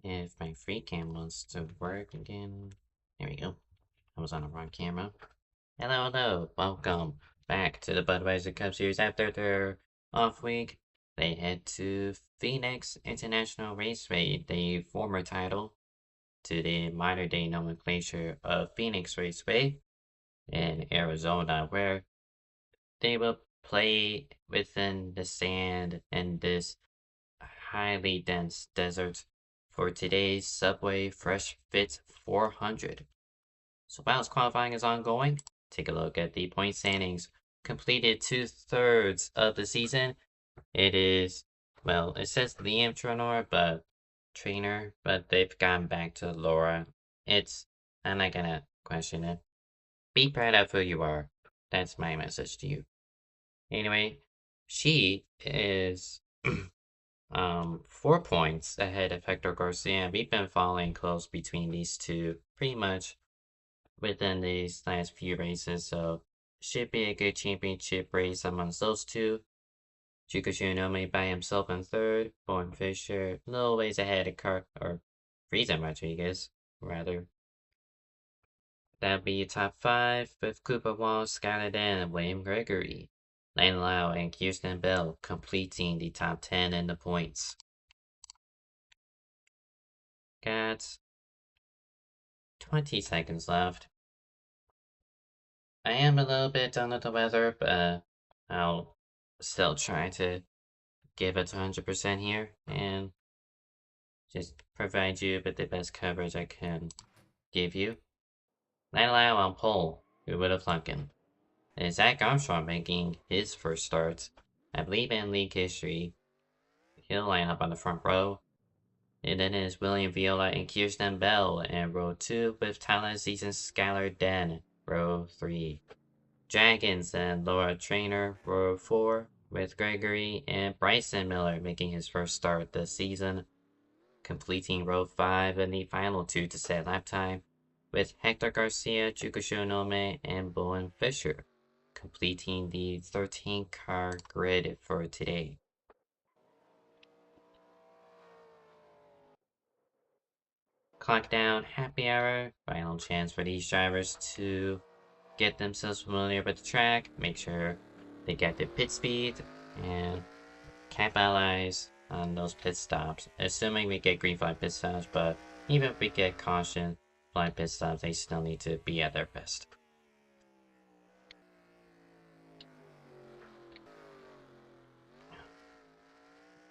If my free cam wants to work again. There we go. I was on the wrong camera. Hello. Welcome back to the Budweiser Cup Series. After their off week, they head to Phoenix International Raceway, the former title, to the modern day nomenclature of Phoenix Raceway in Arizona, where they will play within the sand in this highly dense desert for today's Subway Fresh Fit 400. So while qualifying is ongoing, take a look at the point standings. Completed 2/3 of the season. It is, well, it says Liam Trainer, but they've gone back to Laura. I'm not gonna question it. Be proud of who you are. That's my message to you. Anyway, she is 4 points ahead of Hector Garcia. We've been following close between these two pretty much within these last few races, so should be a good championship race amongst those two. Chikushunome by himself in third, Bowen Fisher a little ways ahead of Frieza Rodriguez, rather. That'd be top 5 with Cooper Wall, Skylar Dan, and William Gregory. Lane Lau and Kirsten Bell completing the top 10 in the points. Got 20 seconds left. I am a little bit under the weather, but I'll still try to give it 100% here and just provide you with the best coverage I can give you. Lane Lau on pole, who would have thunk him? And Zach Armstrong making his first start, I believe in league history. He'll line up on the front row. And then is William Viola and Kirsten Bell in row 2 with Tyler Season Skylar Den, row 3. Dragons and Laura Trainer, row 4, with Gregory and Bryson Miller making his first start this season, completing row 5 in the final 2 to set lap time, with Hector Garcia, Chukwushonome, and Bowen Fisher completing the 13-car grid for today. Clock down, happy hour, final chance for these drivers to get themselves familiar with the track, make sure they get their pit speed, and capitalize on those pit stops. Assuming we get green flag pit stops, but even if we get caution flag pit stops, they still need to be at their best.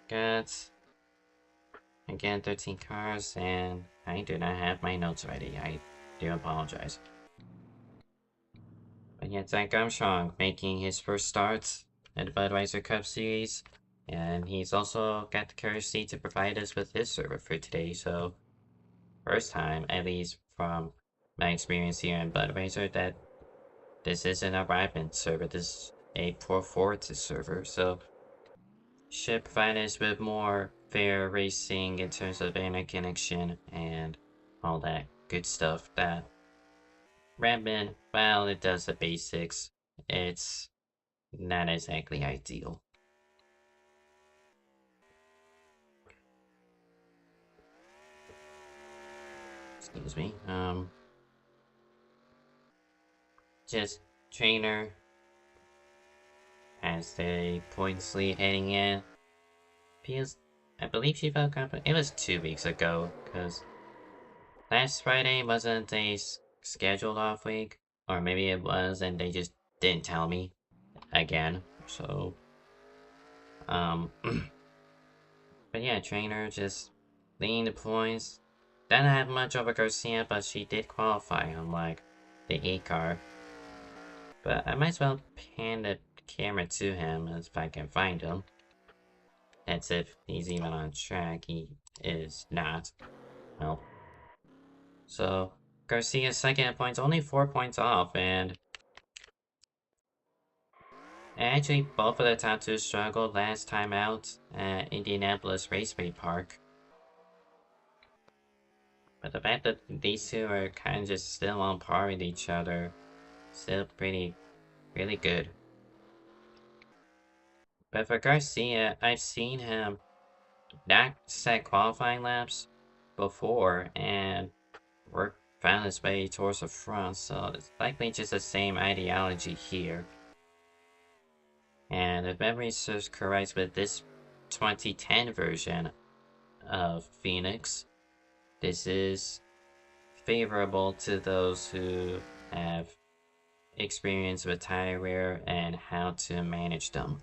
Got, again, 13 cars, and I do not have my notes ready. I do apologize. But yeah, Zach Armstrong making his first start at the Budweiser Cup Series. And he's also got the courtesy to provide us with his server for today. So, first time, at least from my experience here in Budweiser, that this isn't a Ripen server. This is a Pro Forza server. So, should provide us with more fair racing in terms of internet connection and all that good stuff that Redmond, well, it does the basics. It's not exactly ideal. Excuse me. Just Trainer has the points lead heading in. I believe she felt confident. It was 2 weeks ago, because last Friday wasn't a scheduled off week, or maybe it was and they just didn't tell me again. So, but yeah, Trainer just leading the points. Didn't have much over Garcia, but she did qualify, unlike the 8 car. But I might as well pan the camera to him if I can find him. That's if he's even on track. He is not. Well. So, Garcia's second at points, only 4 points off, and actually both of the top 2 struggled last time out at Indianapolis Raceway Park. But the fact that these two are kind of just still on par with each other, still really good. But for Garcia, I've seen him not set qualifying laps, before, and work found its way towards the front, so it's likely just the same ideology here. And if memory serves correct with this 2010 version of Phoenix, this is favorable to those who have experience with tire wear and how to manage them.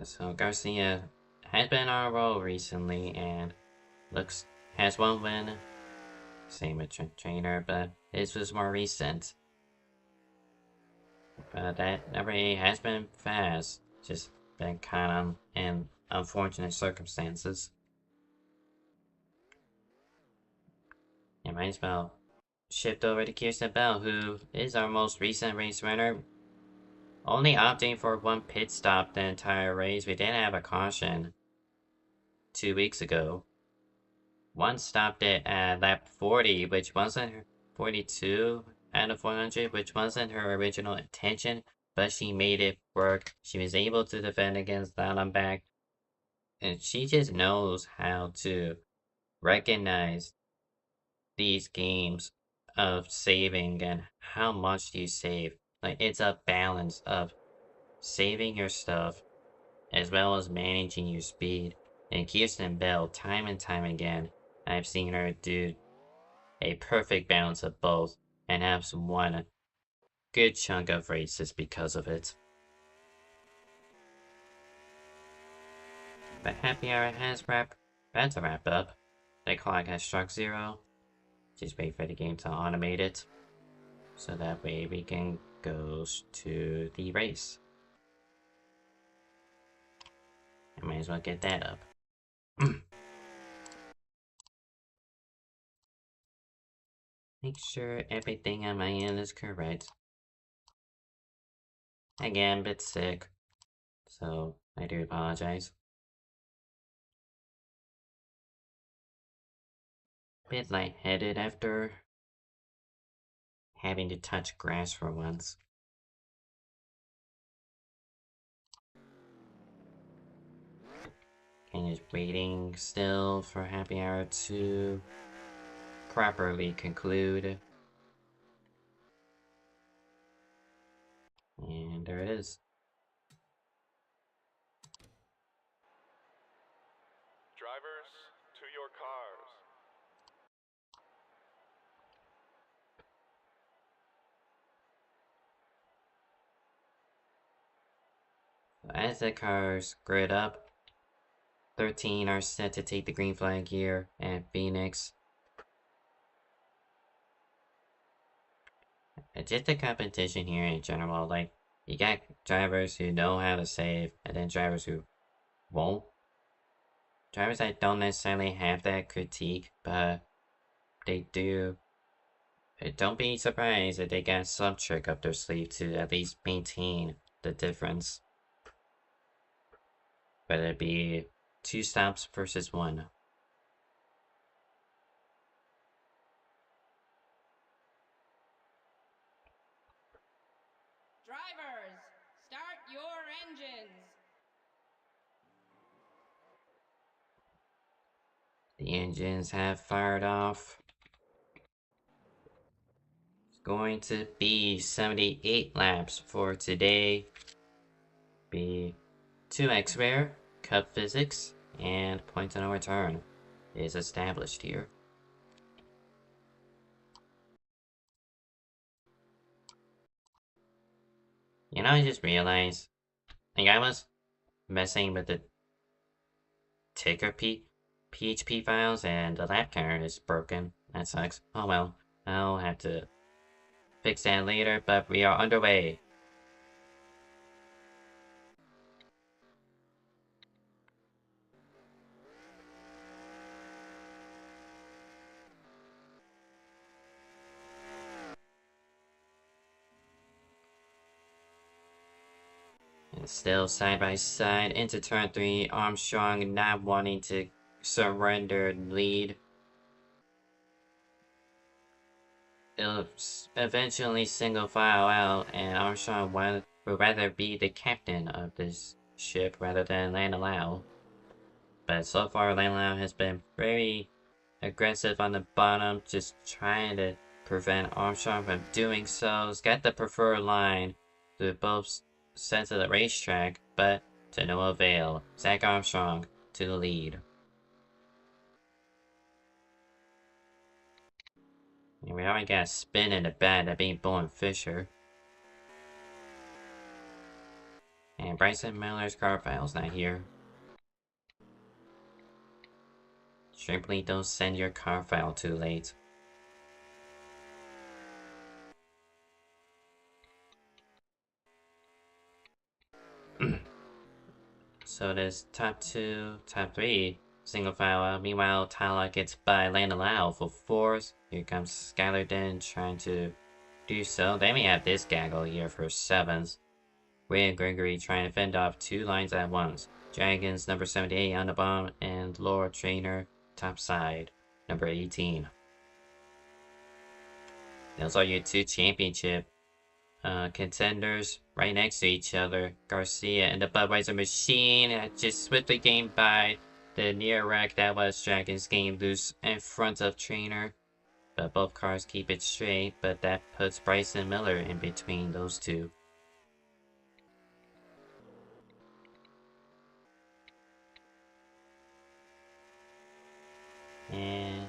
So Garcia has been on a roll recently and has one win. Same with Trainer, but his was more recent. But that number 8 has been fast, just been kind of in unfortunate circumstances. And might as well shift over to Kirsten Bell, who is our most recent race winner. Only opting for one pit stop the entire race. We did have a caution 2 weeks ago. One stopped it at lap 40, which wasn't her 42 out of 100, which wasn't her original intention, but she made it work. She was able to defend against that on back, and she just knows how to recognize these games of saving and how much you save. Like, it's a balance of saving your stuff as well as managing your speed. And Kirsten Bell, time and time again, I've seen her do a perfect balance of both and have won a good chunk of races because of it. But Happy Hour has about to wrap up. The clock has struck 0. Just wait for the game to automate it, so that way we can go to the race. I might as well get that up. Make sure everything on my end is correct. Again, a bit sick, so I do apologize. Bit lightheaded after having to touch grass for once. And just waiting still for Happy Hour to properly conclude. And there it is. Drivers, to your cars. As the cars grid up, 13 are set to take the green flag here at Phoenix. Just the competition here in general, like, you got drivers who know how to save, and then drivers who won't. Drivers that don't necessarily have that critique, but they do. Don't be surprised if they got some trick up their sleeve to at least maintain the difference. Whether it be 2 stops versus 1. Drivers, start your engines. The engines have fired off. It's going to be 78 laps for today. Be 2x rare, cup physics, and point to no return is established here. You know, I just realized, like, I was messing with the ticker PHP files and the lap counter is broken. That sucks. Oh well, I'll have to fix that later, but we are underway. And still side by side into turn 3, Armstrong not wanting to surrender lead. it'll eventually single file out, and Armstrong would rather be the captain of this ship rather than Lando. But so far, Lando has been very aggressive on the bottom, just trying to prevent Armstrong from doing so. He's got the preferred line through both sides of the racetrack, but to no avail. Zach Armstrong to the lead. And we already got a spin in the back, that being Bowen Fisher. And Bryson Miller's car file's not here. Simply don't send your car file too late. So this top 2, top 3 single file out. Meanwhile, Tyler gets by Lando for 4th. Here comes Skylar Den trying to do so. Then we have this gaggle here for 7th. Ray and Gregory trying to fend off 2 lines at once. Dragons number 78 on the bottom and Laura Trainer top side, number 18. Those are your 2 championship contenders right next to each other. Garcia and the Budweiser machine just swiftly gained by the near wreck that was Dragons getting loose in front of Trainer. But both cars keep it straight, but that puts Bryson Miller in between those 2. And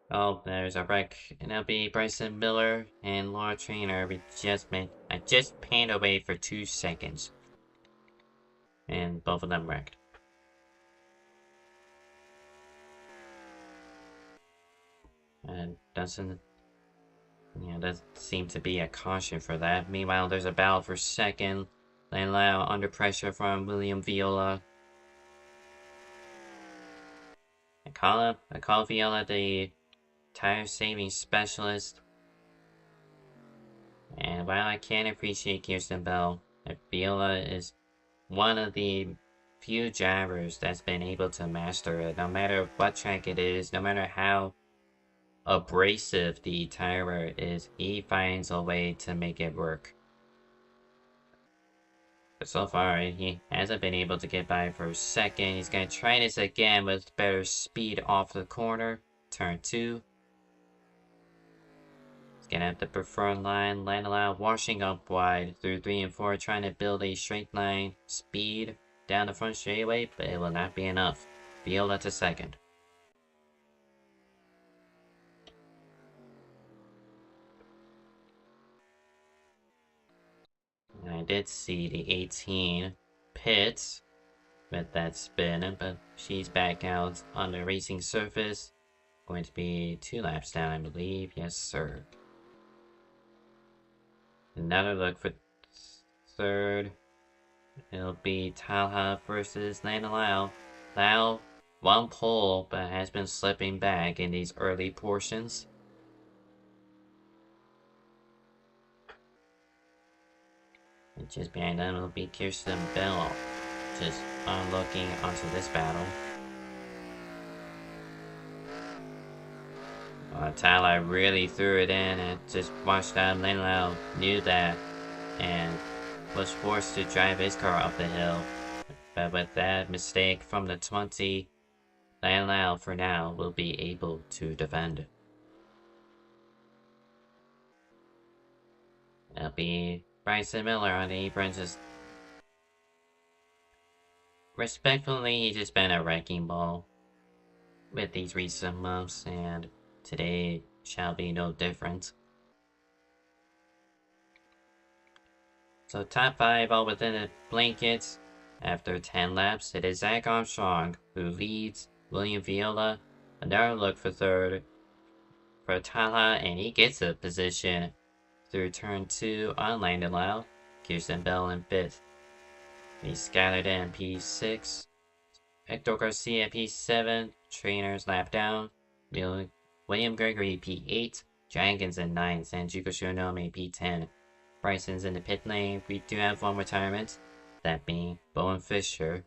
oh, there's a wreck, and it'll be Bryson Miller and Laura Trainer. I just panned away for 2 seconds, and both of them wrecked. And doesn't seem to be a caution for that. Meanwhile, there's a battle for second. Lando under pressure from William Viola. I call Viola the tire saving specialist. And while I can appreciate Kirsten Bell, Viola is one of the few drivers that's been able to master it. No matter what track it is, no matter how abrasive the tire wear is, he finds a way to make it work. But so far, he hasn't been able to get by for second. He's going to try this again with better speed off the corner. Turn 2. He's going to have the preferred line. Lando washing up wide through 3 and 4, trying to build a straight line speed down the front straightaway, but it will not be enough. Viola to second. And I did see the 18 pits with that spin, but she's back out on the racing surface. Going to be 2 laps down, I believe. Yes, sir. Another look for third. It'll be Talha versus Lando Lau. Lau, 1 pole, but has been slipping back in these early portions. And just behind them will be Kirsten Bell, just looking onto this battle. Tyler really threw it in and just watched out. Lando knew that and was forced to drive his car up the hill. But with that mistake from the 20, Lando for now will be able to defend. It'll be Bryson Miller on the apron, just respectfully, he's just been a wrecking ball with these recent months, and today shall be no different. So top 5 all within the blankets. After 10 laps, it is Zach Armstrong who leads. William Viola, another look for third for Talha, and he gets a position through turn 2 on Lando Lau. Kirsten Bell in 5th. He's scattered in P6. Hector Garcia P7. Trainers lap down. William Gregory P8. Dragons in 9th. And Juko Shionome P10. Bryson's in the pit lane. We do have 1 retirement. That being Bowen Fisher.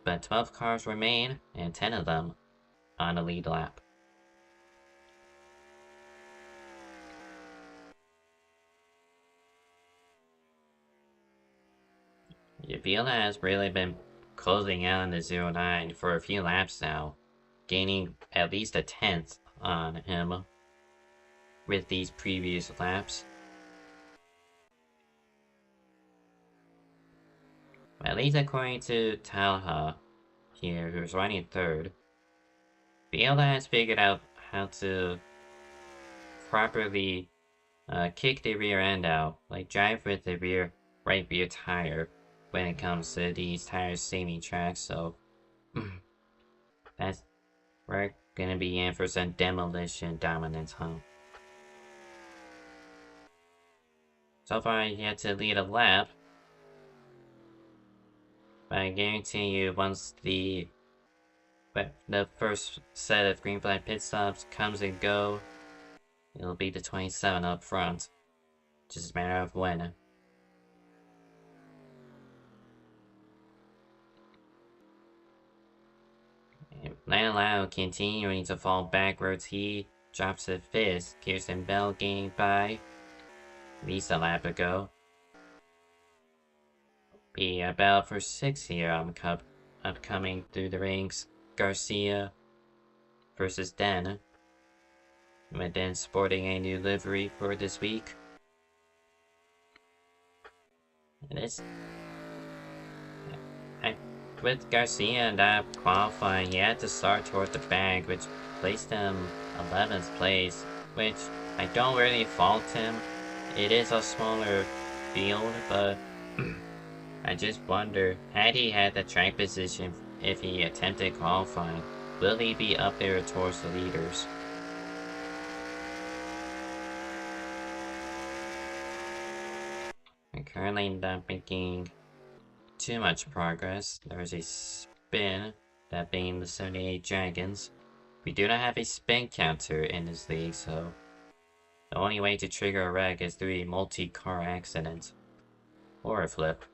But 12 cars remain, and 10 of them on the lead lap. Viola has really been closing out in the 09 for a few laps now, gaining at least a 10th on him with these previous laps. At least according to Talha here, who's running third, Viola has figured out how to properly kick the rear end out, like drive with the right rear tire when it comes to these tire saving tracks, so that's we're gonna be in for some demolition dominance, huh? So far, he had to lead a lap, but I guarantee you, once the first set of green flag pit stops comes and go, it'll be the 27 up front. Just a matter of when. Lau continuing to fall backwards. He drops to 5th. Kirsten Bell gained by at least a lap ago. Be a battle for 6th here on Cup upcoming through the ranks. Garcia versus Den. With Den sporting a new livery for this week. With Garcia and that qualifying, he had to start toward the back, which placed him 11th place, which I don't really fault him. It is a smaller field, but I just wonder, had he had the track position if he attempted qualifying, will he be up there towards the leaders? I'm currently not making too much progress. There's a spin, that being the 78 Dragons. We do not have a spin counter in this league, so the only way to trigger a wreck is through a multi-car accident. Or a flip.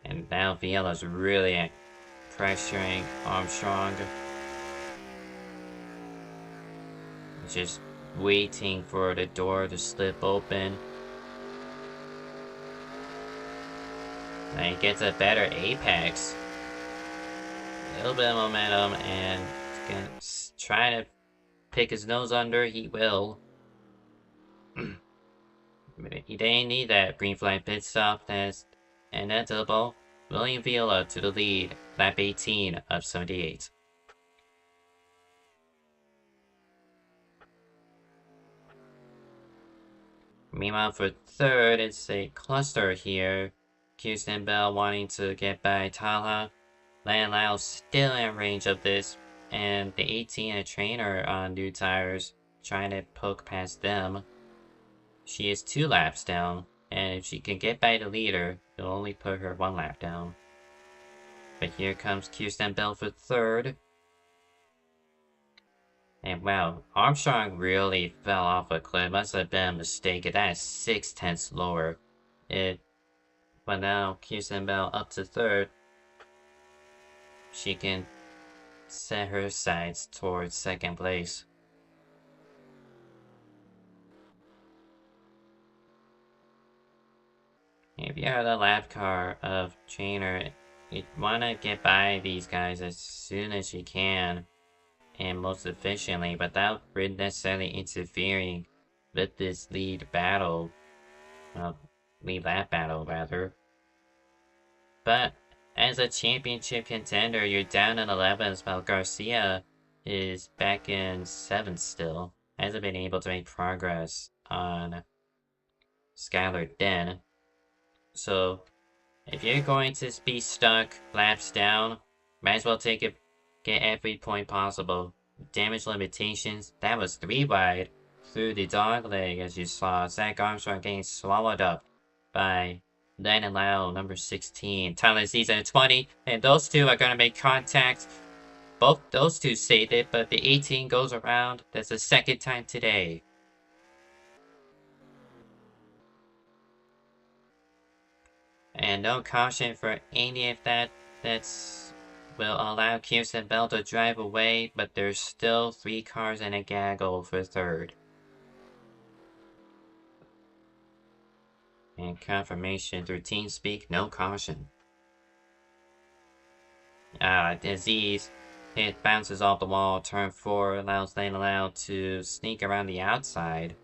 And now Viola's really pressuring Armstrong. Just waiting for the door to slip open. And he gets a better apex. A little bit of momentum, and he's gonna try to pick his nose under. He will. He didn't need that green flag pit stop. That's inevitable. William Viola to the lead, lap 18 of 78. Meanwhile, for third, it's a cluster here. Kirsten Bell wanting to get by Talha. Lan Lao still in range of this, and the 18 a trainer on new tires trying to poke past them. She is 2 laps down, and if she can get by the leader, it'll only put her 1 lap down. But here comes Kirsten Bell for third. And wow, Armstrong really fell off a cliff. Must have been a mistake. That is 6/10 lower. But now Kirsten Bell up to third. She can set her sights towards second place. If you're the lap car of trainer, you want to get by these guys as soon as you can and most efficiently without necessarily interfering with this lead battle. Lead lap battle rather. But as a championship contender, you're down in 11th, while Garcia is back in 7th still. Hasn't been able to make progress on Skylar Den. So, if you're going to be stuck laps down, might as well get every point possible. Damage limitations, that was 3 wide through the dog leg, as you saw. Zach Armstrong getting swallowed up by Landon Lau, number 16. Tyler Season 20, and those two are going to make contact. Both those two saved it, but the 18 goes around. That's the second time today. And no caution for any of that's will allow Kirsten Bell to drive away, but there's still 3 cars in a gaggle for third. And confirmation through TeamSpeak, no caution. Disease. It bounces off the wall, turn 4, allows lane allowed to sneak around the outside.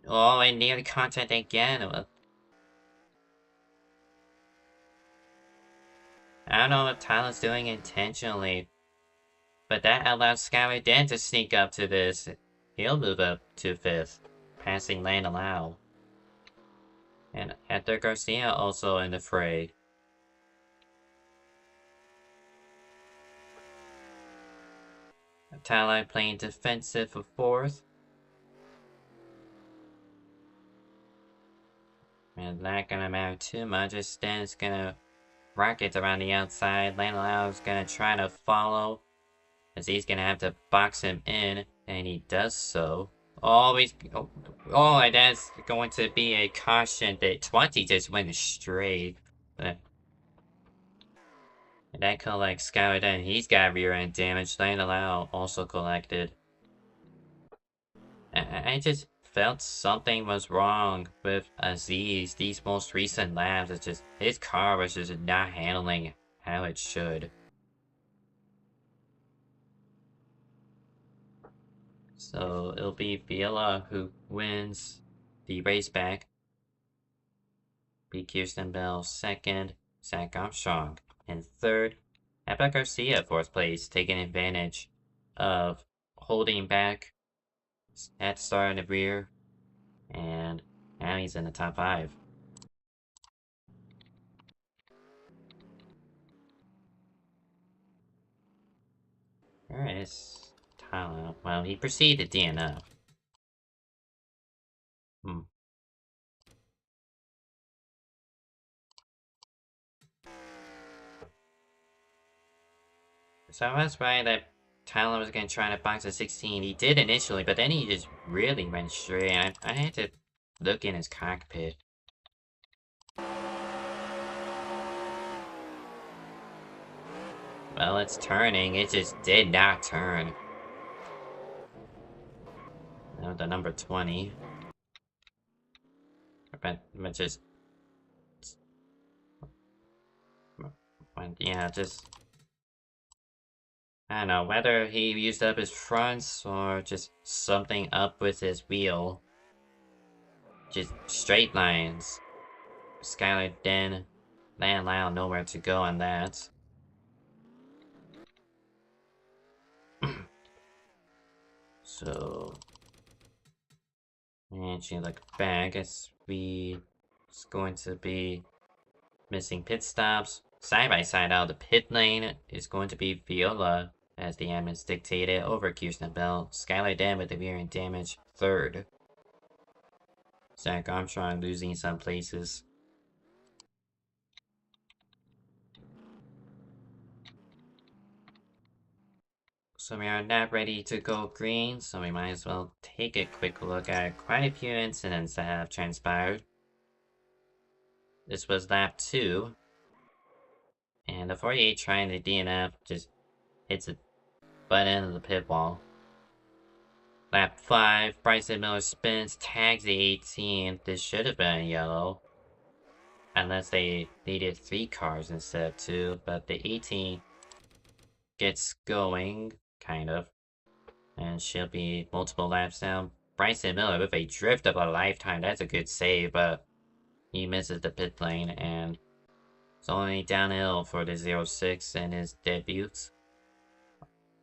Oh, and near the contact again. I don't know if Tyler's doing it intentionally, but that allows Skylar Dan to sneak up to this. He'll move up to 5th, passing lane allow. And Hector Garcia also in the fray. Tyler playing defensive for 4th. And not gonna matter too much, just Dan's gonna rocket around the outside. Lane allow's gonna try to follow, as he's gonna have to box him in, and he does so. Oh, and that's going to be a caution that 20 just went straight. And that collects Skylar Dan. He's got rear end damage. Lane allow also collected. I just felt something was wrong with Aziz. These most recent laps, it's just his car was just not handling how it should. So it'll be Villa who wins the race back. Be Kirsten Bell second, Zach Armstrong in third. Epic Garcia 4th place, taking advantage of holding back at start in the rear, and now he's in the top 5. Where is Tyler? Well, he proceeded to DNF. So that's right that Tyler was gonna try to box at 16. He did initially, but then he just really went straight. I had to look in his cockpit. Well, it's turning. It just did not turn. Now the number 20. But just... Yeah, just... I don't know, whether he used up his fronts or just something up with his wheel. Just straight lines. Skylar Den, Lan Lao, nowhere to go on that. So, and she look back as it's going to be missing pit stops. Side by side out of the pit lane is going to be Viola, as the admins dictated, over Kirsten Bell. Skylar Dan with the rear end damage, 3rd. Zach Armstrong losing some places. So we are not ready to go green, so we might as well take a quick look at quite a few incidents that have transpired. This was lap 2. And the 48 trying to DNF just hits the butt end of the pit wall. Lap 5, Bryson Miller spins, tags the 18. This should have been yellow. Unless they needed 3 cars instead of 2. But the 18 gets going, kind of. And she'll be multiple laps down. Bryson Miller with a drift of a lifetime. That's a good save, but he misses the pit lane. And it's only downhill for the 06 in his debuts.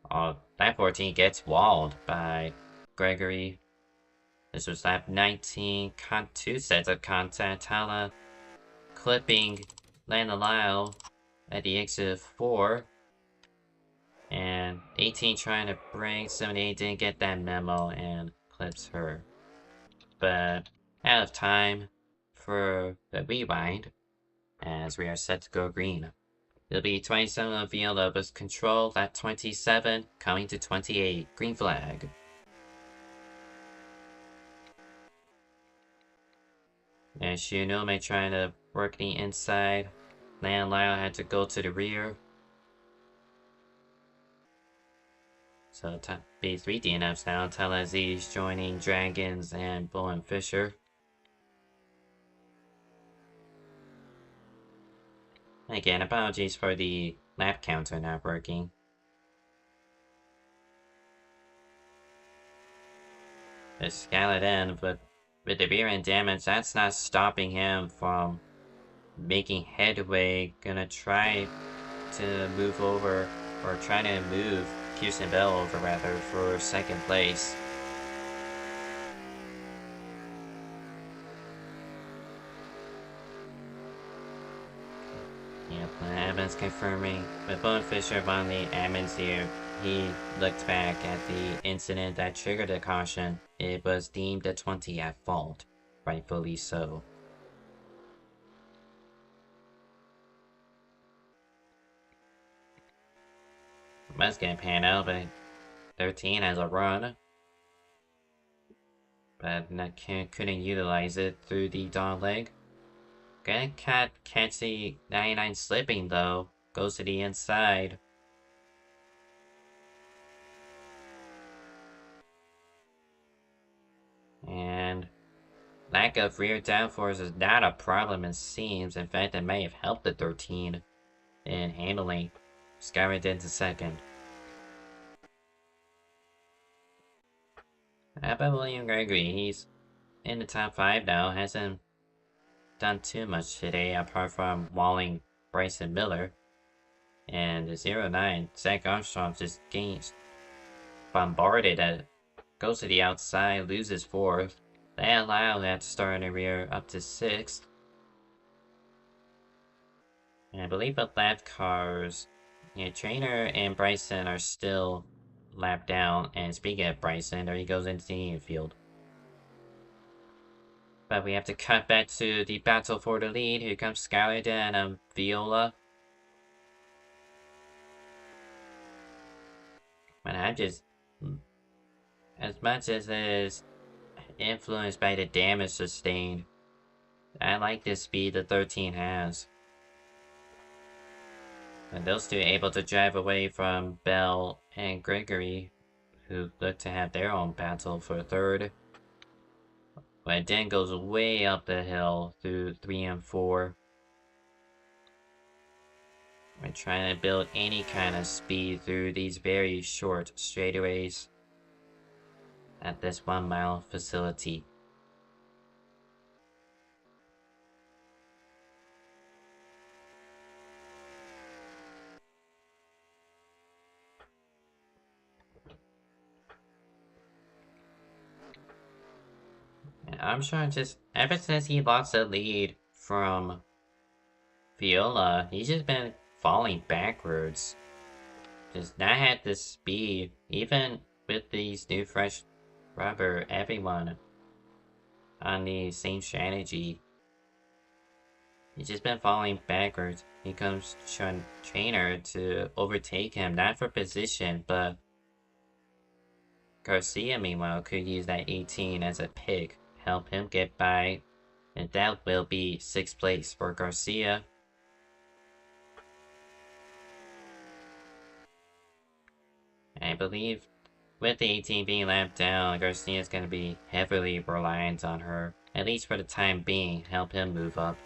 Lap 14 gets walled by Gregory. This was lap 19. 2 sets of contact. Tala clipping Lana Lyle at the exit of 4. And 18 trying to bring 78 didn't get that memo and clips her. But out of time for the rewind as we are set to go green. It'll be 27 of Viola with control at 27, coming to 28. Green flag. And Shionome trying to work the inside. Lan Lyle had to go to the rear. So top B3 DNFs now. Telezi's joining Dragons and Bull and Fisher. Again, apologies for the lap counter not working. The Scarlet End, but with the rear end damage, that's not stopping him from making headway. Gonna try to move over, or try to move Kirsten Bell over rather, for second place. Yep, Evans confirming. With Bone Fisher on the admins here, he looked back at the incident that triggered the caution. It was deemed a 20 at fault, rightfully so. Must get pan out, but 13 has a run. But couldn't utilize it through the dog leg. Gonna catch the 99 slipping though. Goes to the inside. And lack of rear downforce is not a problem, it seems. In fact, it may have helped the 13 in handling. Skyrim into second. How about William Gregory? He's in the top 5 now. Hasn't done too much today apart from walling Bryson Miller. And the 09, Zach Armstrong just gains bombarded at goes to the outside, loses 4th. They allow that to start in the rear up to 6th. And I believe the lap cars, Trainer and Bryson are still lapped down. And speaking of Bryson, there he goes into the infield. But we have to cut back to the battle for the lead. Here comes Skylar and Viola. And I'm just, as much as it is influenced by the damage sustained, I like the speed the 13 has. And those two are able to drive away from Bell and Gregory, who look to have their own battle for 3rd. But it then goes way up the hill through 3 and 4. We're trying to build any kind of speed through these very short straightaways at this 1 mile facility. And Armstrong just, ever since he lost the lead from Viola, he's just been falling backwards. Just not had the speed. Even with these new fresh rubber, everyone on the same strategy. He's just been falling backwards. He comes Trainer to overtake him, not for position, but Garcia, meanwhile, could use that 18 as a pick, help him get by, and that will be 6th place for Garcia. I believe with the 18 being lapped down, Garcia is going to be heavily reliant on her, at least for the time being, help him move up.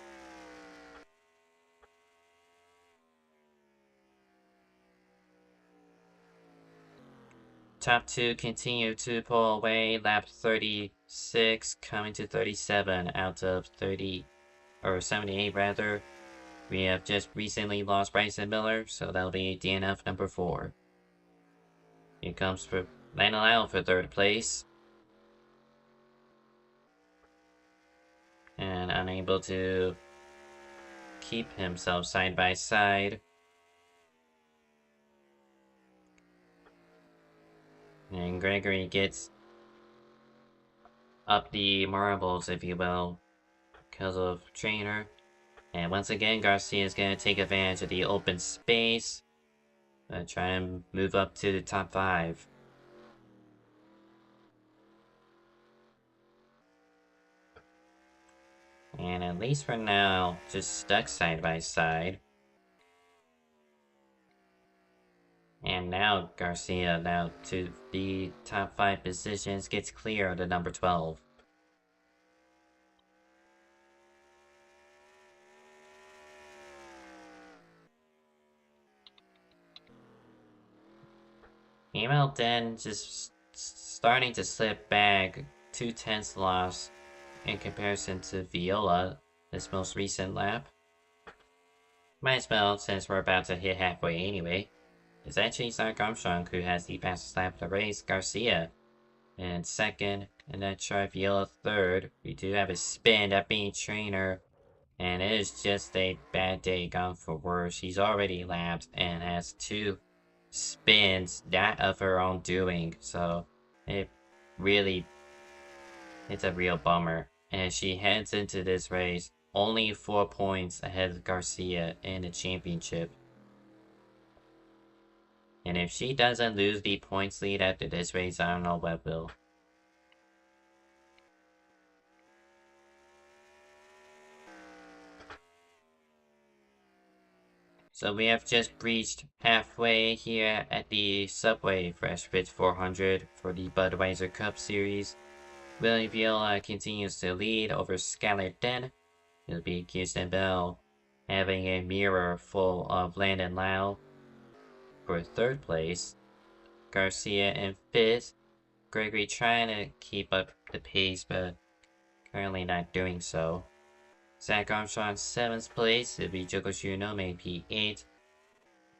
Top 2 continue to pull away, lap 36 coming to 37 out of 30, or 78 rather. We have just recently lost Bryson Miller, so that'll be DNF number 4. Here comes for Landon Lyle for 3rd place. And unable to keep himself side by side. And Gregory gets up the marbles, if you will, because of Trainer. And once again, Garcia is going to take advantage of the open space. Try and move up to the top 5. And at least for now, just stuck side by side. And now Garcia, now to the top 5 positions, gets clear to number 12. Hamilton just starting to slip back 2/10 loss in comparison to Viola, this most recent lap. Might as well, since we're about to hit halfway anyway. It's actually Zach Armstrong who has the fastest lap of the race. Garcia in second, and then try Viola third. We do have a spin at being trainer, and it is just a bad day gone for worse. She's already lapped and has 2 spins, not of her own doing, so it's a real bummer. And she heads into this race only 4 points ahead of Garcia in the championship. And if she doesn't lose the points lead after this race, I don't know what will. So we have just breached halfway here at the Subway Fresh Fit 400 for the Budweiser Cup Series. Willie Viola continues to lead over Skylar Den. It'll be Kirsten Bell having a mirror full of Landon Lau for third place. Garcia in fifth. Gregory trying to keep up the pace, but currently not doing so. Zach Armstrong 7th place. It'll be Joko Shunome P8.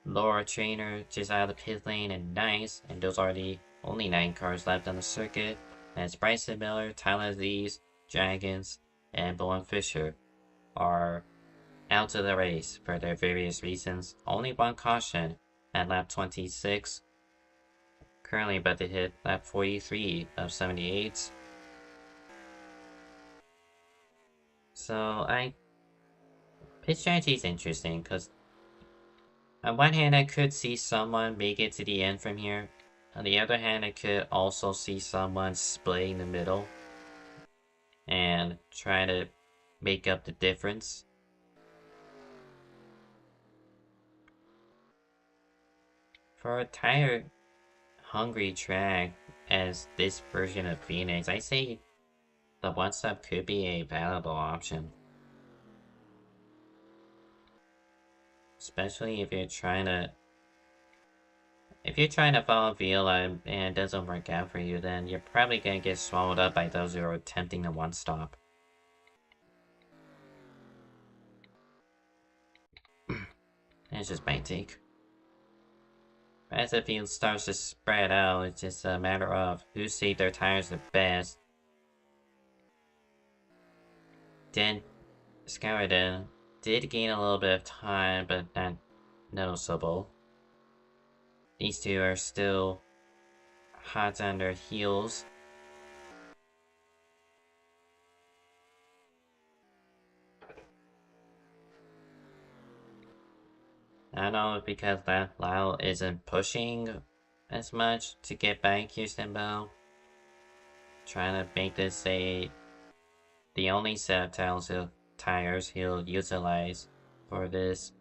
Laura Trainer just out of the pit lane and 9th, and those are the only 9 cars left on the circuit. As Bryson Miller, Tyler Lees, Dragons, and Bowen Fisher are out of the race for their various reasons. Only one caution at lap 26. Currently about to hit lap 43 of 78. So pit strategy is interesting because on one hand I could see someone make it to the end from here. On the other hand, I could also see someone splitting the middle and try to make up the difference. For a tire hungry track as this version of Phoenix, I say the one stop could be a valuable option. Especially if you're trying to follow Viola and it doesn't work out for you, then you're probably gonna get swallowed up by those who are attempting the one stop. That's just my take. As the field starts to spread out, it's just a matter of who saved their tires the best. Then Skyridan did gain a little bit of time, but not noticeable. These two are still hot on their heels. I don't know if because that Lyle isn't pushing as much to get by Kirsten Bell. Trying to make this the only set of tires he'll utilize for this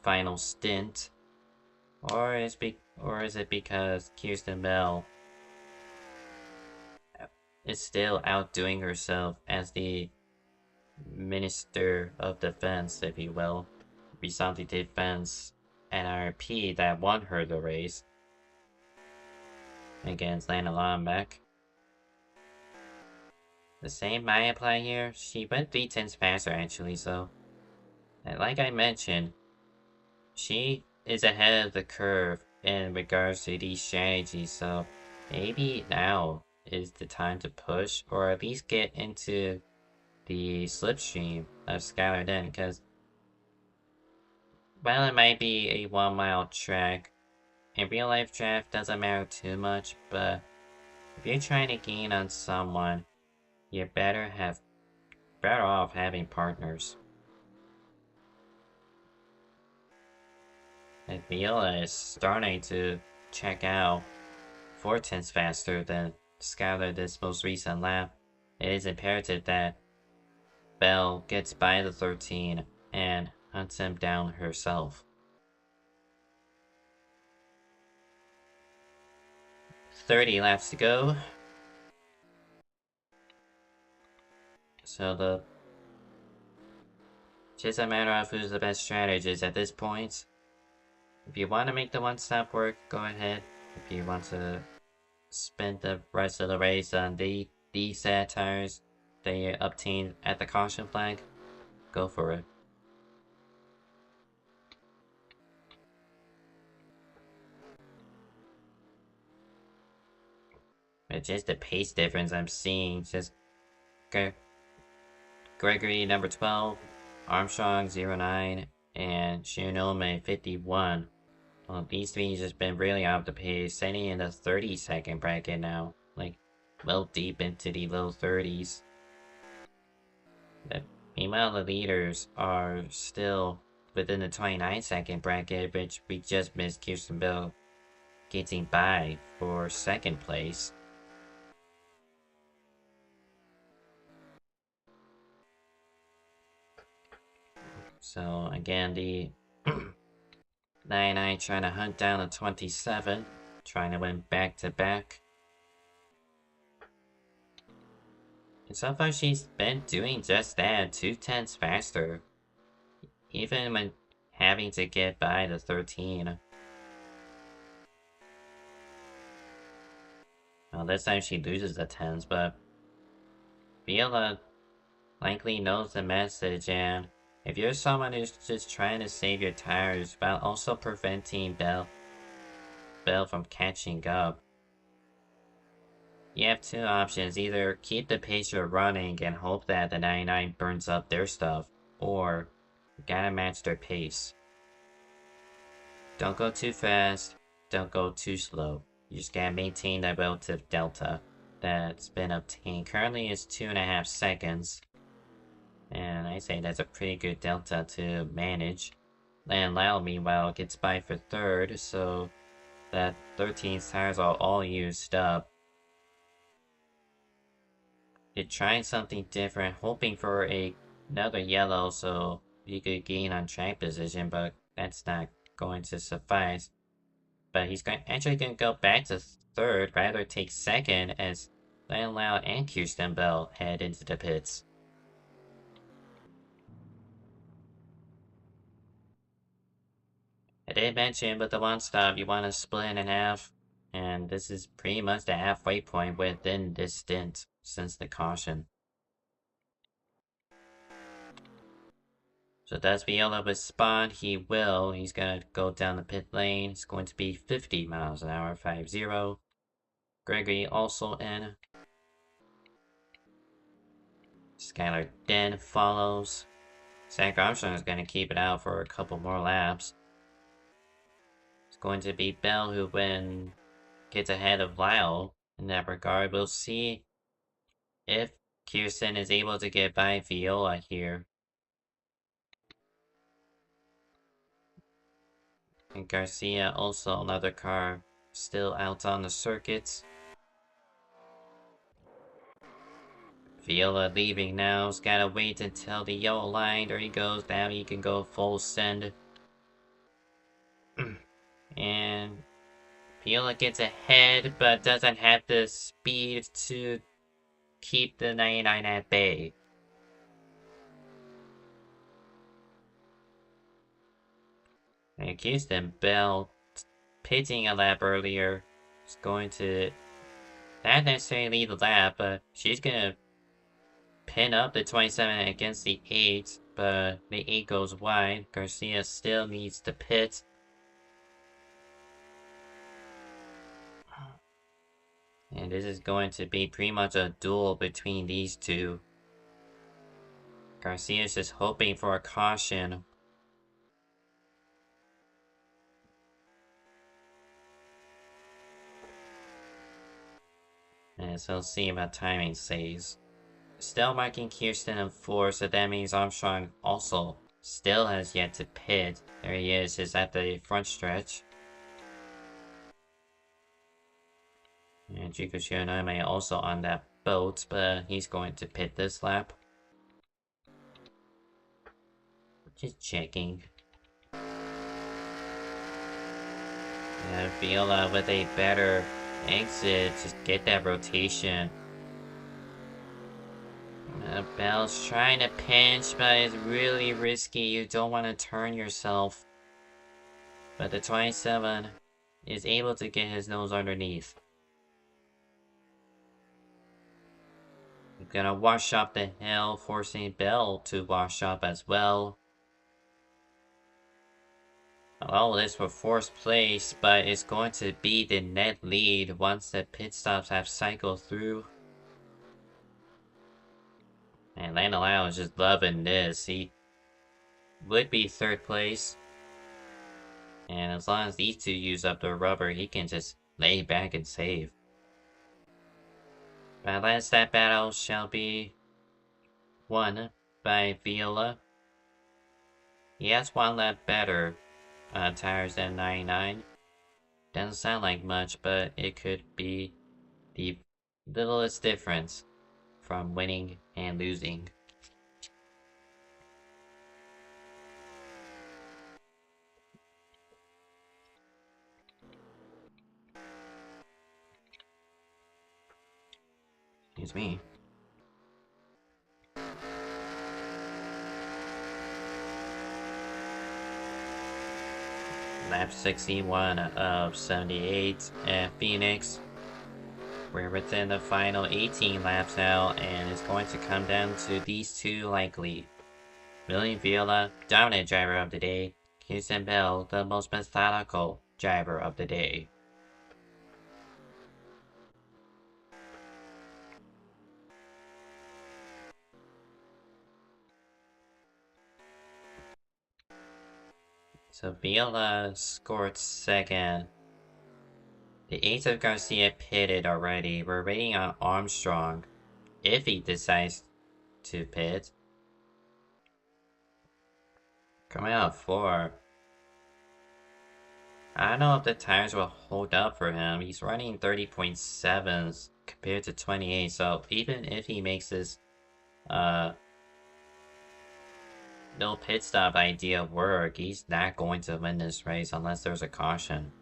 final stint. Or is it because Kirsten Bell is still outdoing herself as the Minister of Defense, if you will? Result defense NRP that won her the race against Lana Lombeck. The same might apply here. She went 3/10 faster actually, so like I mentioned, she is ahead of the curve in regards to these strategies, so maybe now is the time to push or at least get into the slipstream of Skylar Den, because while it might be a 1-mile track, in real life draft doesn't matter too much, but if you're trying to gain on someone, you're better off having partners. And Viola is starting to check out 4/10 faster than Skylar this most recent lap. It is imperative that Bell gets by the 13 and. hunts him down herself. 30 laps to go. So just a matter of who's the best strategist at this point. If you want to make the one stop work, go ahead. If you want to spend the rest of the race on these sad tires they obtained at the caution flag, go for it. But just the pace difference I'm seeing, just Gregory number 12, Armstrong 09, and Shinome 51. Well, these three just been really off the pace, sitting in the 30-second bracket now, like well deep into the low 30s. But meanwhile, the leaders are still within the 29-second bracket, which we just missed Kirsten Bell getting by for second place. So again, the 99 trying to hunt down a 27, trying to win back-to-back. And so far she's been doing just that, 2/10 faster. Even when having to get by the 13. Well, this time she loses the 10s, but Viola likely knows the message, and if you're someone who's just trying to save your tires while also preventing Bell from catching up, you have two options. Either keep the pacer running and hope that the 99 burns up their stuff, or you gotta match their pace. Don't go too fast, don't go too slow. You just gotta maintain that relative delta that's been obtained. Currently it's 2.5 seconds. And I say that's a pretty good delta to manage. And Lau, meanwhile, gets by for third, so that 13's tires are all used up. You're trying something different, hoping for another yellow so you could gain on track position, but that's not going to suffice. But he's actually going to go back to third, rather take second, as Lau and Kirsten Bell head into the pits. I did mention, but the one stop you want to split in half, and this is pretty much the halfway point within this stint since the caution. So does Viola respond? He will. He's gonna go down the pit lane. It's going to be 50 miles an hour, 50. Gregory also in. Skylar then follows. Zach Armstrong is gonna keep it out for a couple more laps. It's going to be Bell who gets ahead of Lyle in that regard. We'll see if Kirsten is able to get by Viola here. And Garcia also another car still out on the circuits. Viola leaving now. He's gotta wait until the yellow line. There he goes. Now he can go full send. And Viola gets ahead, but doesn't have the speed to keep the 99 at bay. And Kirsten Bell pitting a lap earlier is going to not necessarily lead the lap, but she's gonna pin up the 27 against the 8, but the 8 goes wide. Garcia still needs to pit. And this is going to be pretty much a duel between these two. Garcia's just hoping for a caution. And so we'll see what timing says. Still marking Kirsten in 4, so that means Armstrong also still has yet to pit. There he is at the front stretch. And Chico Shiranome also on that boat, but he's going to pit this lap. Just checking. And Viola with a better exit, just get that rotation. Bell's trying to pinch, but it's really risky. You don't want to turn yourself. But the 27 is able to get his nose underneath. He's gonna wash up the hill, forcing Bell to wash up as well. All this for fourth place, but it's going to be the net lead once the pit stops have cycled through. And Landolau is just loving this. He would be third place. And as long as these two use up the rubber, he can just lay back and save. But last that battle shall be won by Viola. He has one lap better tires than 99. Doesn't sound like much, but it could be the littlest difference from winning and losing. Excuse me. Lap 61 of 78 at Phoenix. We're within the final 18 laps now, and it's going to come down to these two likely. William Viola, dominant driver of the day. Houston Bell, the most methodical driver of the day. So Viola scored second. The Ace of Garcia pitted already. We're waiting on Armstrong if he decides to pit. Coming out 4. I don't know if the tires will hold up for him. He's running 30.7s compared to 28, so even if he makes his no pit stop idea work, he's not going to win this race unless there's a caution.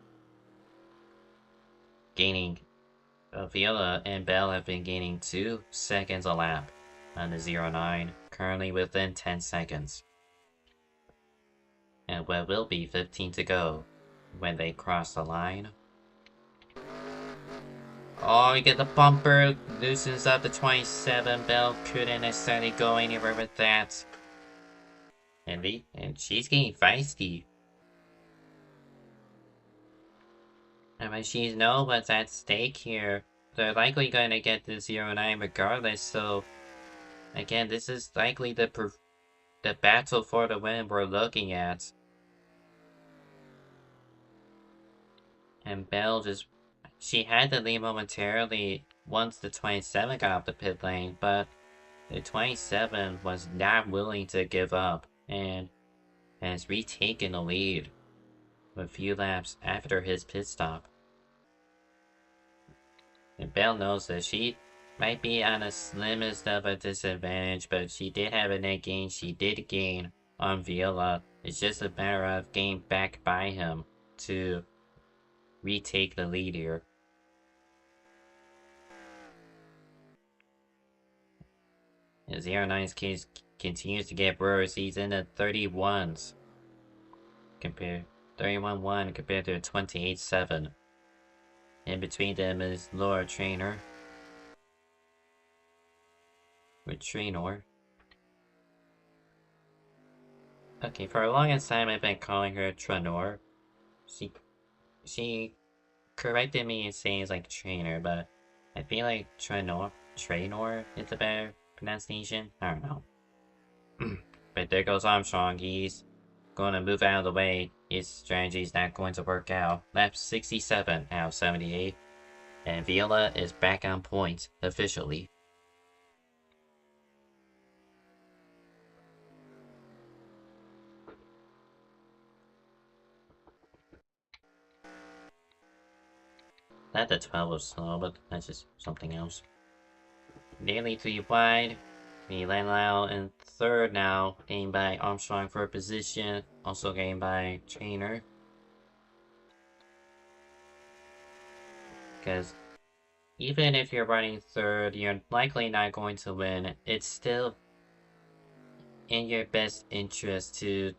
Viola and Bell have been gaining 2 seconds a lap on the 09, currently within 10 seconds. And what will be 15 to go when they cross the line. Oh, you get the bumper, loosens up the 27. Bell couldn't necessarily go anywhere with that. And she's getting feisty. And when she knows what's at stake here, they're likely going to get the 09 regardless, so again, this is likely the battle for the win we're looking at. And Bell she had to leave momentarily once the 27 got off the pit lane, but the 27 was not willing to give up and has retaken the lead a few laps after his pit stop. And Bell knows that she might be on the slimmest of a disadvantage, but she did have a net gain. She did gain on Viola. It's just a matter of getting back by him to retake the lead here. As 09's case continues to get worse, he's in the 31s. 31-1 compared to 28-7. In between them is Laura Traynor. With Traynor. Okay, for the longest time I've been calling her Tranor. She corrected me in saying it's like Trainer, but I feel like Traynor is the better pronunciation. I don't know. But there goes Armstrong. He's going to move out of the way. His strategy's not going to work out. Lap 67 out of 78. And Viola is back on point, officially. That the 12 was slow, but that's just something else. Nearly 3 wide. We land out in third now, gained by Armstrong for a position, also gained by Traynor. Because even if you're running third, you're likely not going to win. It's still in your best interest to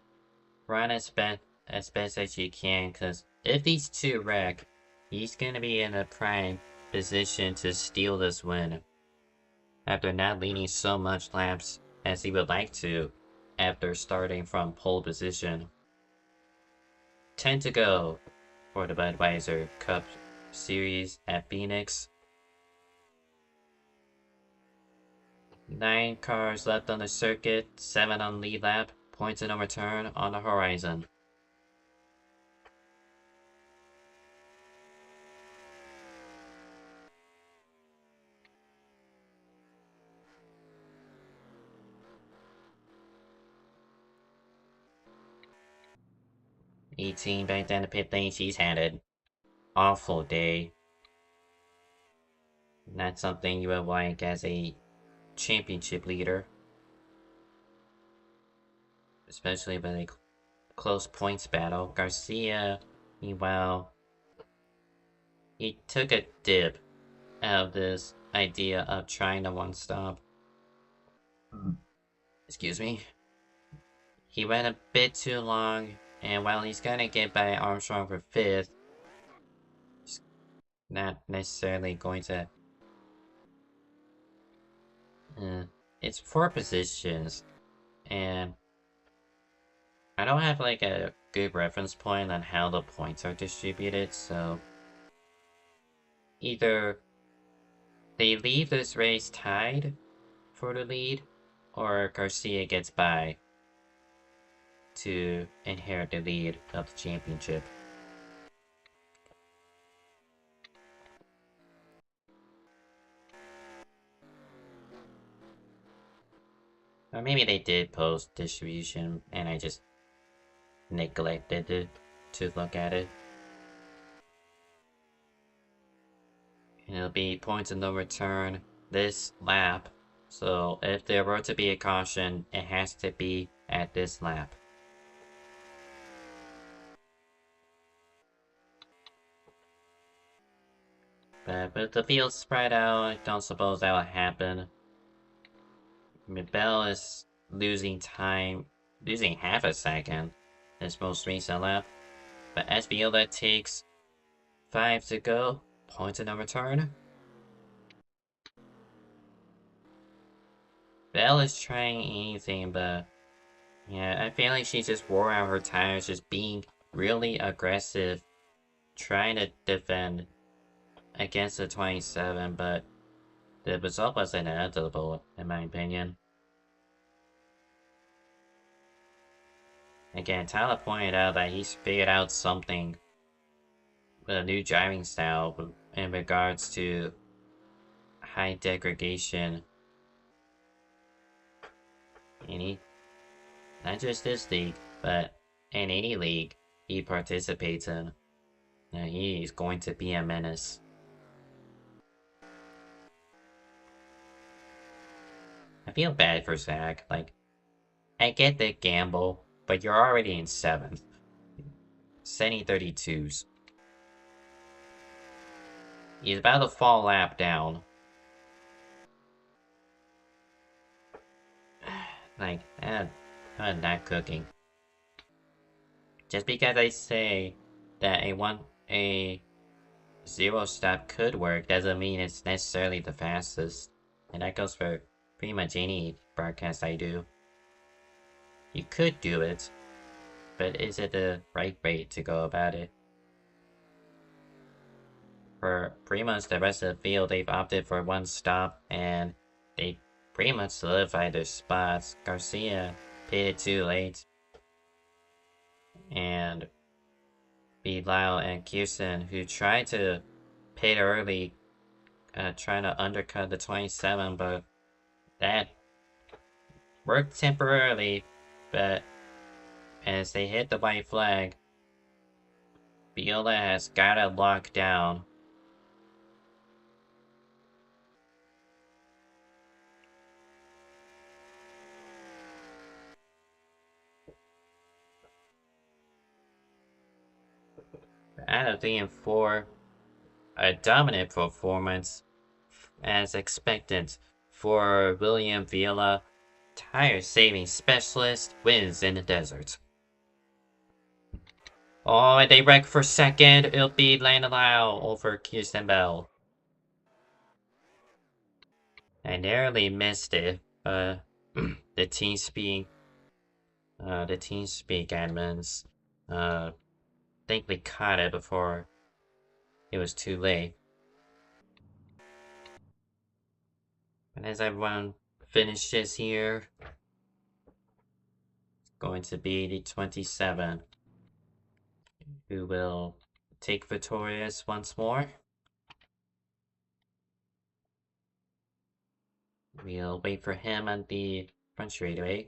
run as best as you can, because if these two wreck, he's gonna be in a prime position to steal this win after not leading so much laps as he would like to after starting from pole position. 10 to go for the Budweiser Cup Series at Phoenix. 9 cars left on the circuit, 7 on lead lap, points in no return on the horizon. E-Team back down the pit lane, she's had an awful day. Not something you would like as a championship leader. Especially with a close points battle. Garcia, meanwhile, he took a dip out of this idea of trying to one-stop. Excuse me. He went a bit too long, and while he's gonna get by Armstrong for 5th, he's not necessarily going to... it's 4 positions, and I don't have like a good reference point on how the points are distributed, so either they leave this race tied for the lead, or Garcia gets by to inherit the lead of the championship. Or maybe they did post distribution and I just neglected to look at it. And it'll be points of no return this lap. So if there were to be a caution, it has to be at this lap. But with the field spread out, I don't suppose that will happen. Bell is losing time, losing half a second this most recent lap. But as Viola takes 5 to go, points of no return. Bell is trying anything, but yeah, I feel like she just wore out her tires, just being really aggressive, trying to defend against the 27, but the result was inevitable, in my opinion. Again, Tyler pointed out that he's figured out something with a new driving style in regards to high degradation. And he, not just this league, but in any league he participates in, he's going to be a menace. I feel bad for Zach. Like, I get the gamble, but you're already in 7th. Setting 32s. He's about to fall lap down. Like, I'm not cooking. Just because I say that a 0 stop could work doesn't mean it's necessarily the fastest. And that goes for pretty much any broadcast I do. You could do it, but is it the right way to go about it? For pretty much the rest of the field, they've opted for one stop, and they pretty much solidified their spots. Garcia pitted too late, and Lyle and Kirsten, who tried to pit early, trying to undercut the 27, but that worked temporarily, but as they hit the white flag, Viola has got it locked down. Out of 3 and 4, a dominant performance as expected for William Villa, tire saving specialist, wins in the desert. Oh, and they wreck for second. It'll be Landelau over Kirsten Bell. I narrowly missed it, but the TeamSpeak admins, think we caught it before it was too late. And as everyone finishes here, it's going to be the 27 who will take victorious once more. We'll wait for him on the front straightaway.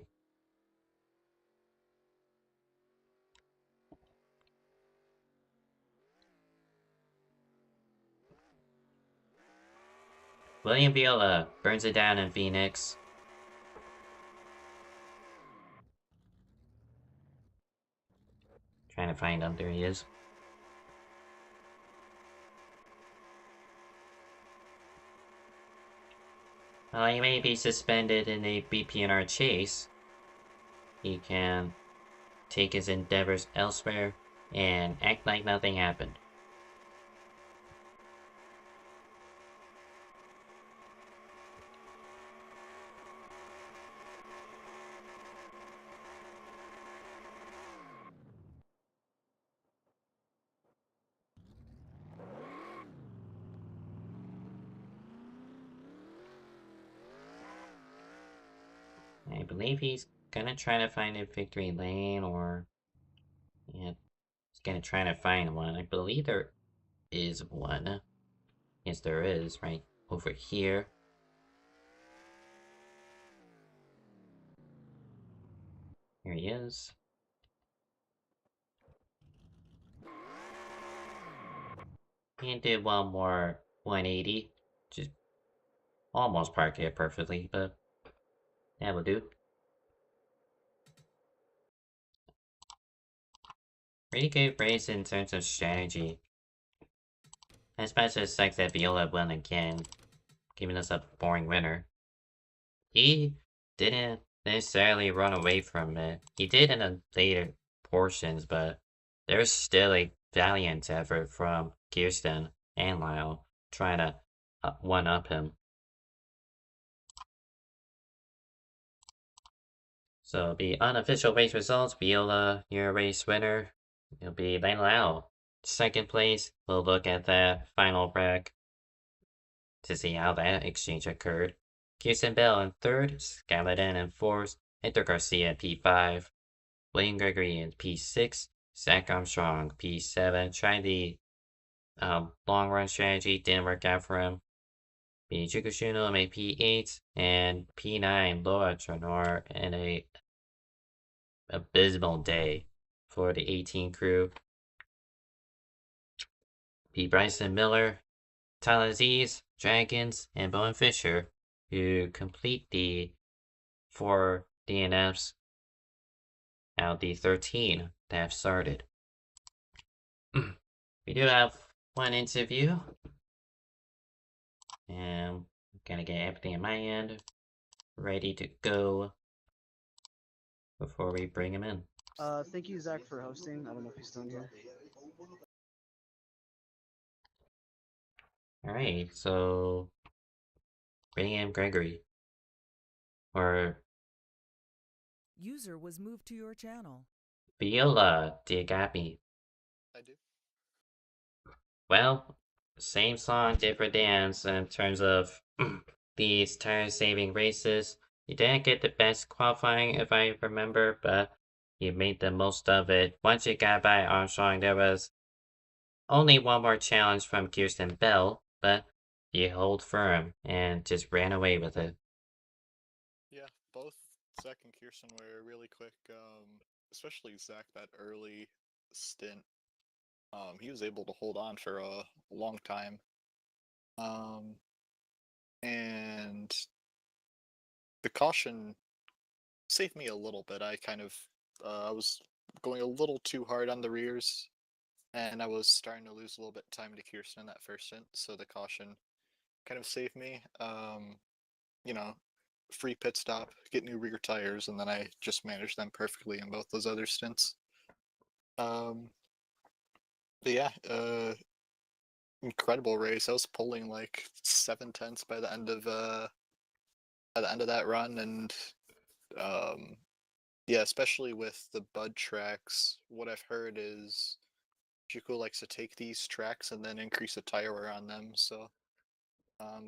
William Viola burns it down in Phoenix. Trying to find him. There he is. While he may be suspended in a bpnr chase, he can take his endeavors elsewhere and act like nothing happened. I believe he's gonna try to find a victory lane, or yeah, he's gonna try to find one. I believe there is one. Yes, there is, right over here. Here he is. He did one more 180. Just almost parked it perfectly, but that will do. Pretty good race in terms of strategy. Especially the fact that Viola won again, giving us a boring winner. He didn't necessarily run away from it. He did in the later portions, but there's still a valiant effort from Kirsten and Lyle trying to one-up him. So the unofficial race results, Viola, your race winner. It'll be Lane Lau. Second place, we'll look at that final wreck to see how that exchange occurred. Kirsten Bell in third, Skylar in fourth, Hector Garcia in P5, William Gregory in P6, Zach Armstrong P7. Tried the long run strategy, didn't work out for him. Chukushino made P8, and P9 Laura Tranor in a abysmal day for the 18 crew. P. Bryson Miller, Tyler Z's, Dragons, and Bowen Fisher, who complete the 4 DNFs out of the 13 that have started. We do have one interview, and I'm gonna get everything on my end ready to go before we bring him in. Thank you, Zach, for hosting. I don't know if he's still in here. Alright, so bring in Gregory. Or User was moved to your channel. Viola, do you got me? I do. Well, same song, different dance in terms of these tire-saving races. You didn't get the best qualifying, if I remember, but you made the most of it. Once you got by Armstrong, there was only one more challenge from Kirsten Bell, but you hold firm and just ran away with it. Yeah, both Zach and Kirsten were really quick. Especially Zach, that early stint. He was able to hold on for a long time. And the caution saved me a little bit. I was going a little too hard on the rears, and I was starting to lose a little bit of time to Kirsten in that first stint, so the caution kind of saved me. You know, free pit stop, get new rear tires, and then I just managed them perfectly in both those other stints. Um, but yeah, incredible race. I was pulling like 7/10 by the end of that run, and um, yeah, especially with the Bud tracks, what I've heard is Juco likes to take these tracks and then increase the tire wear on them. So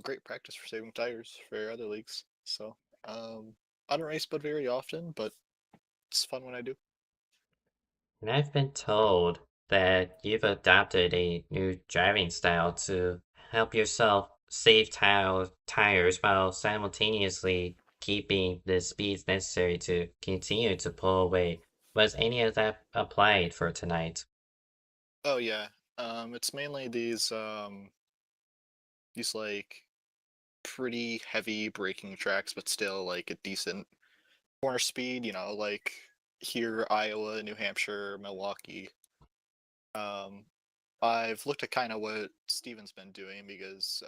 great practice for saving tires for other leagues. So I don't race Bud very often, but it's fun when I do. And I've been told that you've adopted a new driving style to help yourself save tires while simultaneously keeping the speeds necessary to continue to pull away. Was any of that applied for tonight? Oh yeah, it's mainly these like pretty heavy braking tracks, but still like a decent corner speed. You know, like here, Iowa, New Hampshire, Milwaukee. Um, I've looked at kind of what Steven's been doing because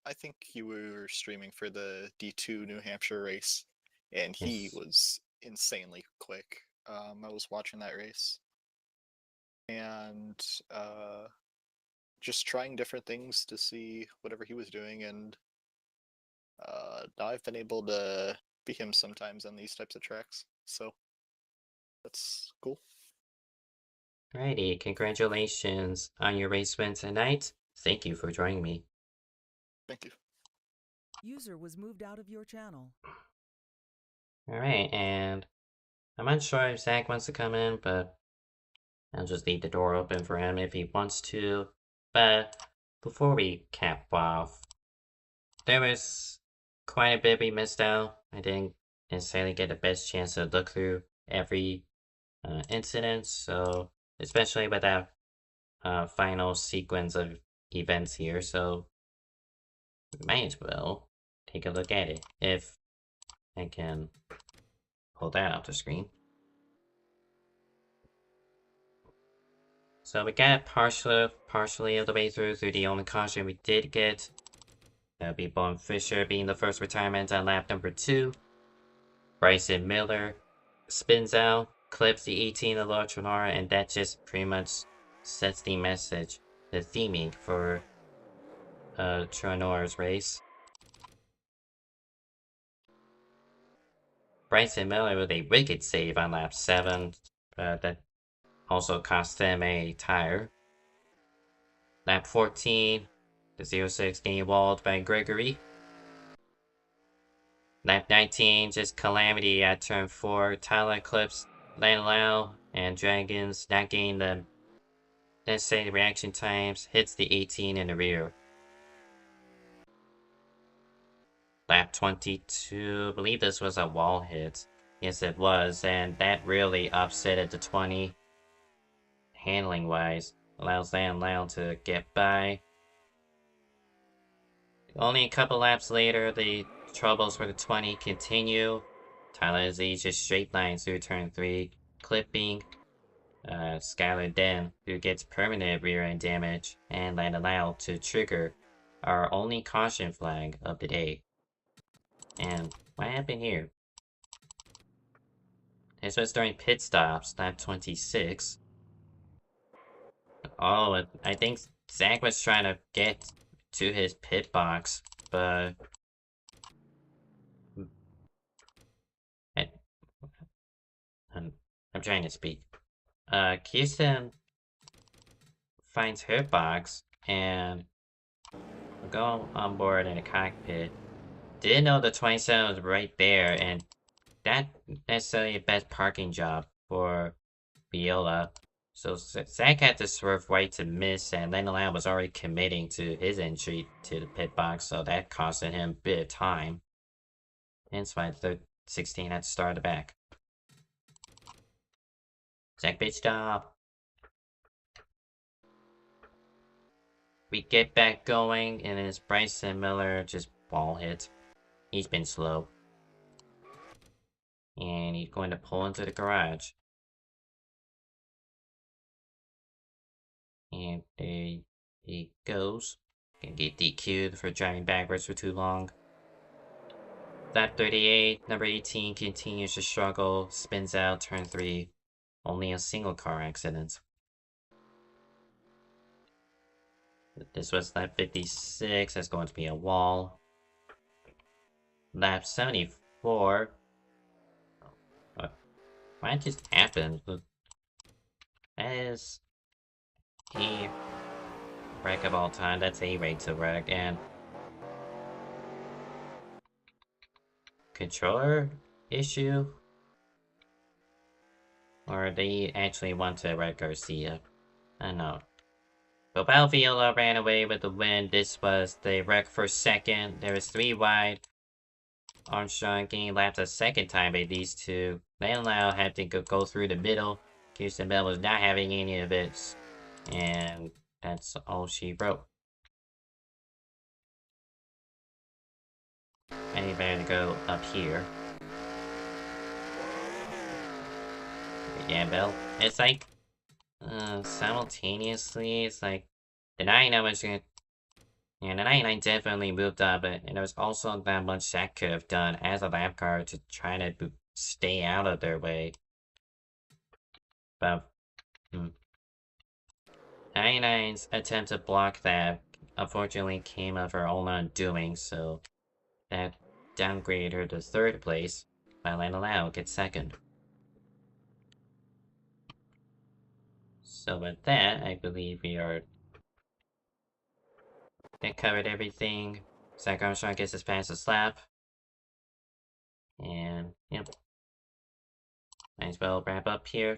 I think you were streaming for the D2 New Hampshire race, and he Yes. was insanely quick. I was watching that race and just trying different things to see whatever he was doing, and now I've been able to beat him sometimes on these types of tracks. So that's cool. Alrighty, congratulations on your race win tonight. Thank you for joining me. Thank you. User was moved out of your channel. Alright, and I'm unsure if Zach wants to come in, but I'll just leave the door open for him if he wants to. But before we cap off, there was quite a bit we missed out. I didn't necessarily get the best chance to look through every incident, so especially with that final sequence of events here, so we might as well take a look at it if I can pull that off the screen. So we got partially of the way through the only caution we did get. That would be Bone Fisher being the first retirement on lap number 2. Bryson Miller spins out, clips the 18 of La Tronara, and that just pretty much sets the message, the theming for Tronara's race. Bryson Miller with a wicked save on lap 7, that also cost them a tire. Lap 14, the 06 getting walled by Gregory. Lap 19, just calamity at turn 4. Tyler clips Lanlau and Dragons, not getting the necessary reaction times, hits the 18 in the rear. Lap 22, I believe this was a wall hit. Yes, it was, and that really upset the 20. Handling wise, allows Lanlau to get by. Only a couple laps later, the troubles for the 20 continue. Tyler Z just straight lines through turn 3, clipping Skylar Den, who gets permanent rear end damage, and Lanlau to trigger our only caution flag of the day. And what happened here? This was during pit stops, lap 26. Oh, I think Zach was trying to get to his pit box, but I'm trying to speak. Kirsten finds her box and go on board in a cockpit. Didn't know the 27 was right there, and that necessarily the best parking job for Viola. So Zach had to swerve right to miss, and Lanelab was already committing to his entry to the pit box, so that costed him a bit of time. Hence why the 16 had to start at the back. Zach bitch stop. We get back going, and it's Bryson Miller just ball hit. He's been slow. And he's going to pull into the garage. And there he goes. Gonna get DQ'd for driving backwards for too long. Lap 38, number 18 continues to struggle, spins out, turn 3. Only a single car accident. This was lap 56, that's going to be a wall. Lap 74. What just happened? That is a wreck of all time. That's a rate to wreck, and controller issue? Or they actually want to wreck Garcia? I don't know. But while Viola ran away with the win, this was the wreck for second. There was 3 wide. Armstrong getting lapped a second time by these two. Landau had to go through the middle. Kirsten Bell was not having any of it. And that's all she wrote. I need better to go up here. Yeah, Bell. It's like, simultaneously, it's like, the 99 was gonna, yeah, the 99 definitely moved up, but there was also that much Zach could have done as a lap car to try to stay out of their way. But, 99's attempt to block that unfortunately came of her own undoing, so that downgraded her to 3rd place, while Lau gets 2nd. So with that, I believe we covered everything. Zach Armstrong gets his fastest lap. And, yep. Might as well wrap up here.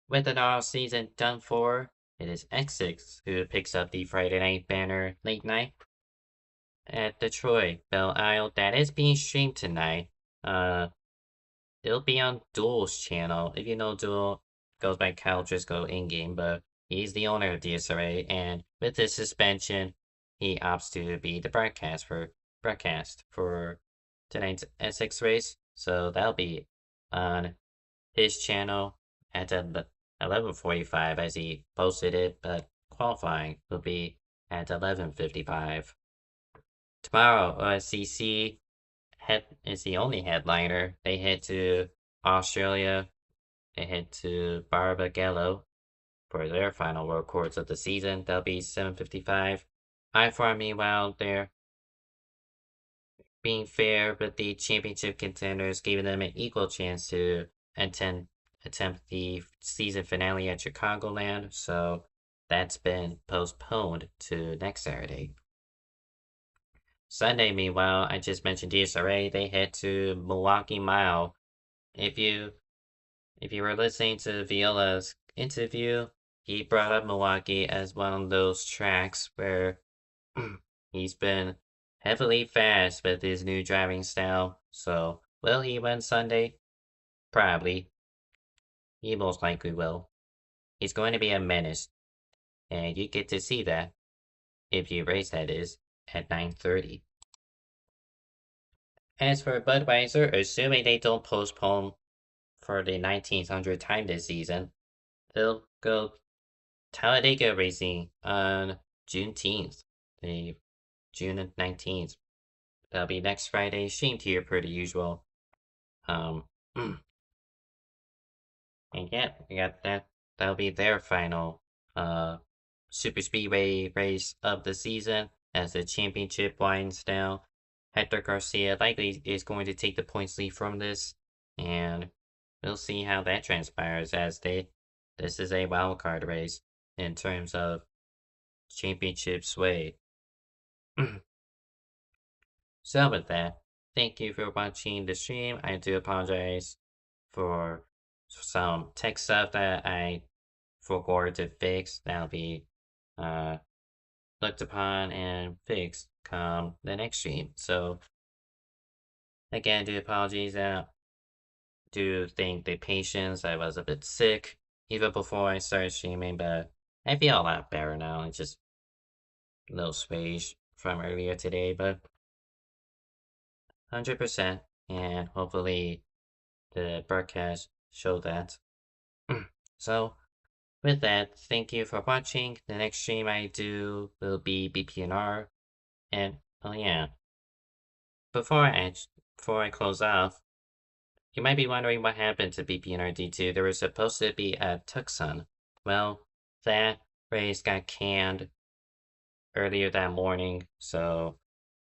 With the NR season done for, it is X6 who picks up the Friday night banner late night at Detroit Belle Isle. That is being streamed tonight. It'll be on Duel's channel. If you know Duel, goes by Kyle Driscoll in-game, but he's the owner of DSRA, and with his suspension, he opts to be the broadcast for tonight's S6 race. So that'll be on his channel at 11:45 as he posted it, but qualifying will be at 11:55. Tomorrow, OSCC is the only headliner. They head to Australia. They head to Barbagallo for their final world course of the season. That'll be 7:55. I4, meanwhile, they're being fair with the championship contenders, giving them an equal chance to attempt the season finale at Chicagoland. So that's been postponed to next Saturday. Sunday, meanwhile, I just mentioned DSRA. They head to Milwaukee Mile. If you were listening to Viola's interview, he brought up Milwaukee as one of those tracks where he's been heavily fast with his new driving style. So, will he win Sunday? Probably. He most likely will. He's going to be a menace. And you get to see that, if you race that is, at 9:30. As for Budweiser, assuming they don't postpone for the 1900th time this season, they'll go Talladega racing on Juneteenth, the June 19th. That'll be next Friday, streamed here per the usual. And yeah, we got that. That'll be their final super speedway race of the season as the championship winds down. Hector Garcia likely is going to take the points lead from this, and we'll see how that transpires as this is a wild card race in terms of championship sway. So with that, thank you for watching the stream. I do apologize for some tech stuff that I forgot to fix. That'll be looked upon and fixed come the next stream. So again, do apologies. Do thank the patience. I was a bit sick even before I started streaming, but I feel a lot better now. It's just a little swage from earlier today, but 100%, and hopefully the broadcast showed that. So, with that, thank you for watching. The next stream I do will be bpnr. And, oh yeah, before I close off, you might be wondering what happened to bpnr D2. There was supposed to be a Tucson. Well, that race got canned earlier that morning, so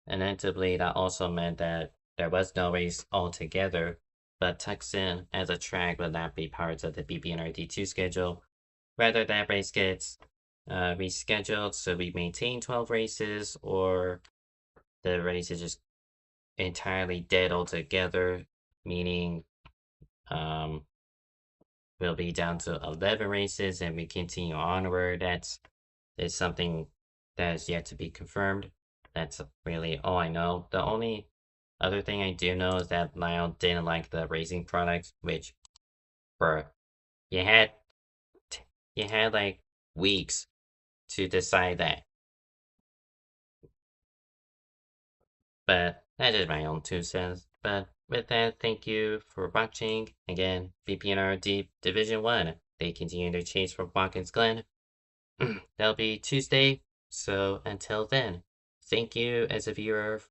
inevitably that also meant that there was no race altogether, but Tucson as a track will not be part of the bpnr D2 schedule. Rather, that race gets rescheduled, so we maintain 12 races, or the race is just entirely dead altogether, meaning we'll be down to 11 races and we continue onward. That is something that is yet to be confirmed. That's really all I know. The only other thing I do know is that Lyle didn't like the racing product, which, bruh, you had like weeks to decide that. But that is my own 2 cents. But with that, thank you for watching. Again, bpnr Deep Division 1. They continue their chase for Watkins Glen. That'll be Tuesday. So until then, thank you as a viewer